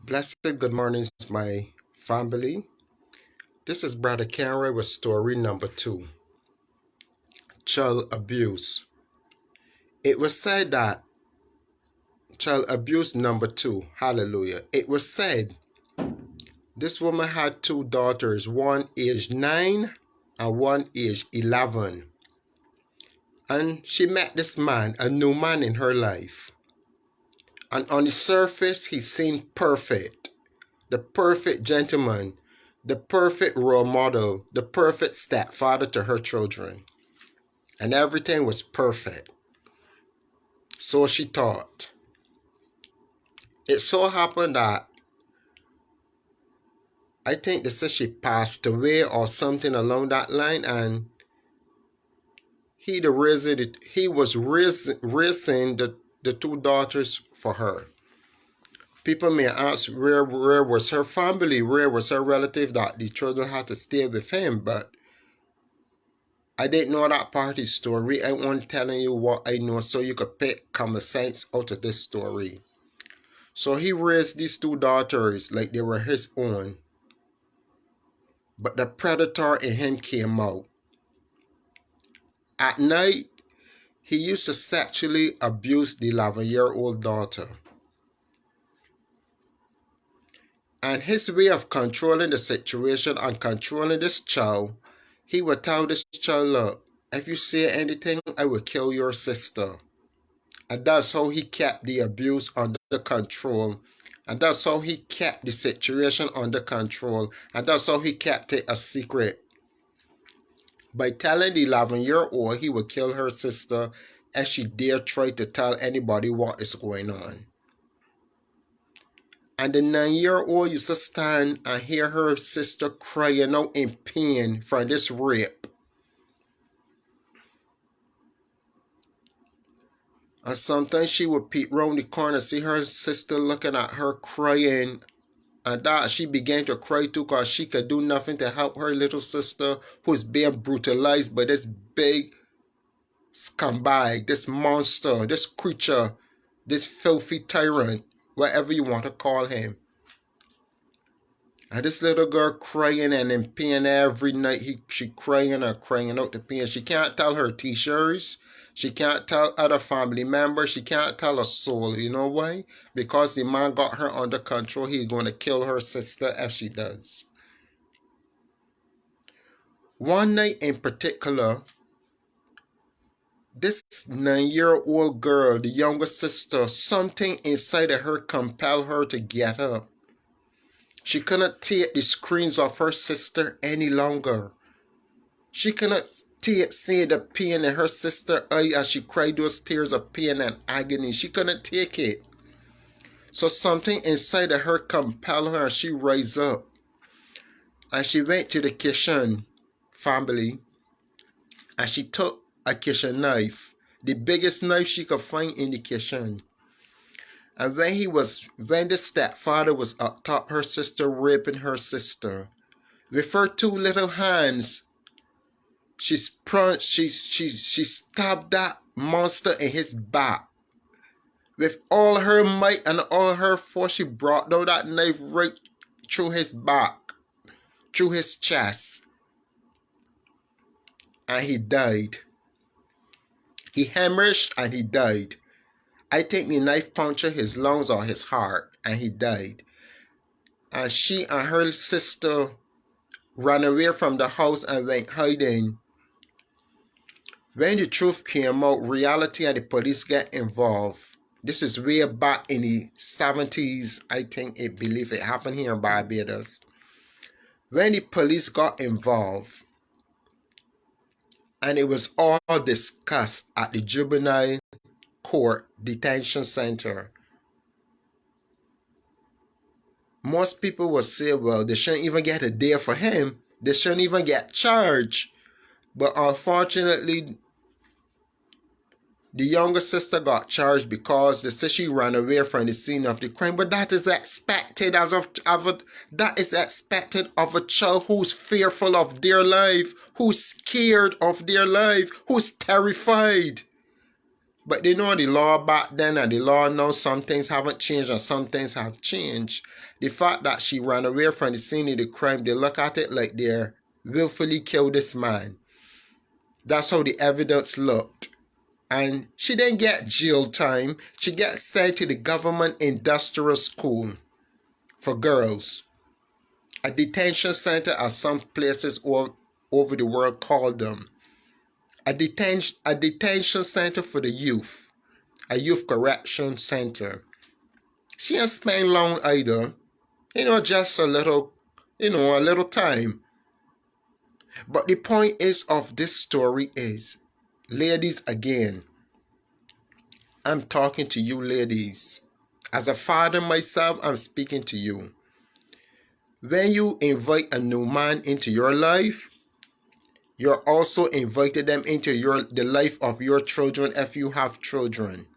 Blessed good mornings, my family. This is Brother Kenroy with story number 2, child abuse. It was said that child abuse number 2, hallelujah. It was said this woman had 2 daughters, one aged 9 and one aged 11. And she met this man, a new man in her life. And on the surface, he seemed perfect, the perfect gentleman, the perfect role model, the perfect stepfather to her children. And everything was perfect. So she thought. It so happened that I think they said she passed away or something along that line, and he was raising the 2 daughters for her. People may ask where was her family, where was her relative that the children had to stay with him, but I didn't know that part of the story. I want telling you what I know so you could pick common sense out of this story. So he raised these 2 daughters like they were his own. But the predator in him came out. At night, he used to sexually abuse the 11-year-old daughter. And his way of controlling the situation and controlling this child, he would tell this child, look, if you say anything, I will kill your sister. And that's how he kept the abuse under control. And that's how he kept the situation under control. And that's how he kept it a secret. By telling the 11-year-old he would kill her sister if she dare try to tell anybody what is going on. And the 9-year-old used to stand and hear her sister crying out in pain from this rape. And sometimes she would peek round the corner and see her sister looking at her crying. And that she began to cry too because she could do nothing to help her little sister who's being brutalized by this big scumbag, this monster, this creature, this filthy tyrant, whatever you want to call him. And this little girl crying and in pain every night. She crying and crying out the pain. She can't tell her teachers. She can't tell other family members. She can't tell a soul. You know why? Because the man got her under control. He's going to kill her sister if she does. One night in particular, this 9-year-old girl, the younger sister, something inside of her compelled her to get up. She couldn't take the screams of her sister any longer. She couldn't take seeing the pain in her sister's eye as she cried those tears of pain and agony. She couldn't take it. So something inside of her compelled her and she rose up. And she went to the kitchen, family, and she took a kitchen knife, the biggest knife she could find in the kitchen. And when the stepfather was up top her sister, raping her sister, with her 2 little hands, she stabbed that monster in his back. With all her might and all her force, she brought down that knife right through his back, through his chest. And he died. He hemorrhaged and he died. I think the knife punctured his lungs or his heart, and he died. And she and her sister ran away from the house and went hiding. When the truth came out, reality and the police get involved. This is way back in the 70s, I believe it happened here in Barbados. When the police got involved, and it was all discussed at the juvenile court detention center. Most people will say, well, they shouldn't even get a day for him. They shouldn't even get charged. But unfortunately, the younger sister got charged because they say she ran away from the scene of the crime. But that is expected that is expected of a child who's fearful of their life, who's scared of their life, who's terrified. But they know the law back then and the law now, some things haven't changed and some things have changed. The fact that she ran away from the scene of the crime, they look at it like they're willfully killed this man. That's how the evidence looked. And she didn't get jail time. She got sent to the government industrial school for girls. A detention center, as some places over the world call them. A detention center for the youth. A youth correction center. She didn't spend long either. Just a little time. But the point is of this story is, ladies, again, I'm talking to you ladies. As a father myself, I'm speaking to you. When you invite a new man into your life, you're also inviting them into the life of your children if you have children.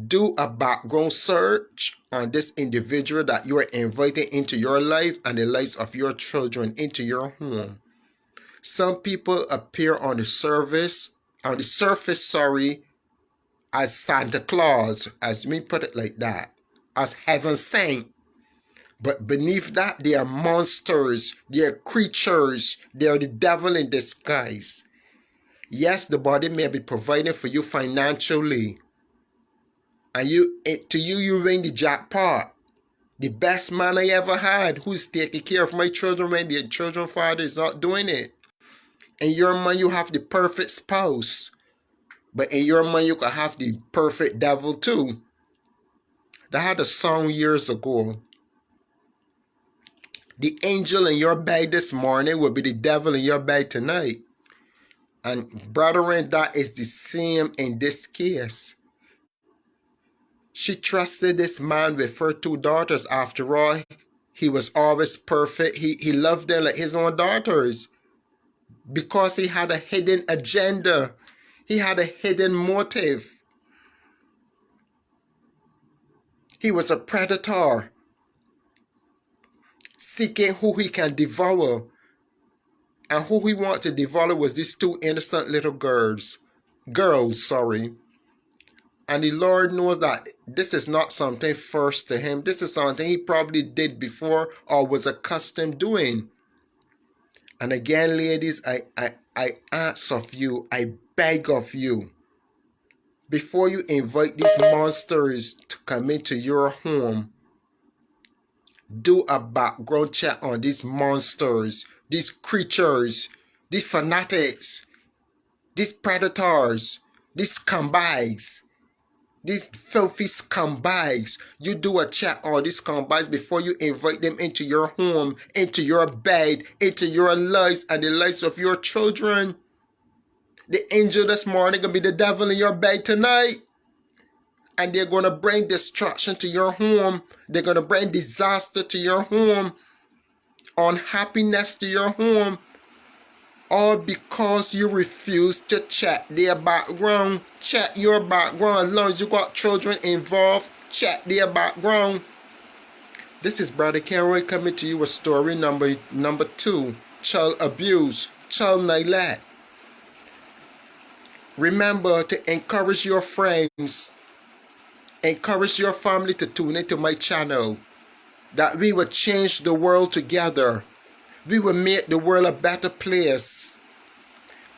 Do a background search on this individual that you are inviting into your life and the lives of your children into your home. Some people appear on the surface, as Santa Claus, as me put it like that, as heaven sent. But beneath that, they are monsters, they are creatures, they are the devil in disguise. Yes, the body may be providing for you financially. And you win the jackpot. The best man I ever had, who's taking care of my children when their children's father is not doing it. In your mind, you have the perfect spouse. But in your mind, you can have the perfect devil too. They had a song years ago. The angel in your bed this morning will be the devil in your bed tonight. And brethren, that is the same in this case. She trusted this man with her 2 daughters. After all, he was always perfect. He loved them like his own daughters. Because he had a hidden agenda. He had a hidden motive. He was a predator, seeking who he can devour. And who he wanted to devour was these 2 innocent little girls. And the Lord knows that this is not something first to him. This is something he probably did before or was accustomed doing. And again, ladies, I ask of you, I beg of you, before you invite these monsters to come into your home, do a background check on these monsters, these creatures, these fanatics, these predators, these scumbags. These filthy scumbags. You do a check on these scumbags before you invite them into your home, into your bed, into your lives and the lives of your children. The angel this morning gonna be the devil in your bed tonight. And they're gonna bring destruction to your home. They're gonna bring disaster to your home. Unhappiness to your home. All because you refuse to check their background. Check your background. As long as you got children involved, check their background. This is Brother Kenroy coming to you with story number 2. Child abuse, child neglect. Remember to encourage your friends. Encourage your family to tune into my channel. That we will change the world together. We will make the world a better place.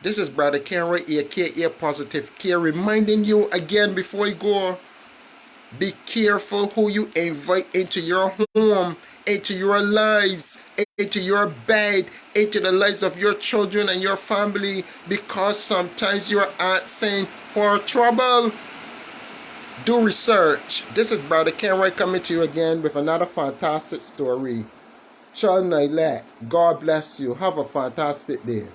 This is Brother Kenroy, aka Positive Care, reminding you again before you go, be careful who you invite into your home, into your lives, into your bed, into the lives of your children and your family, because sometimes you're asking for trouble. Do research. This is Brother Kenroy coming to you again with another fantastic story. Child neglect. God bless you. Have a fantastic day.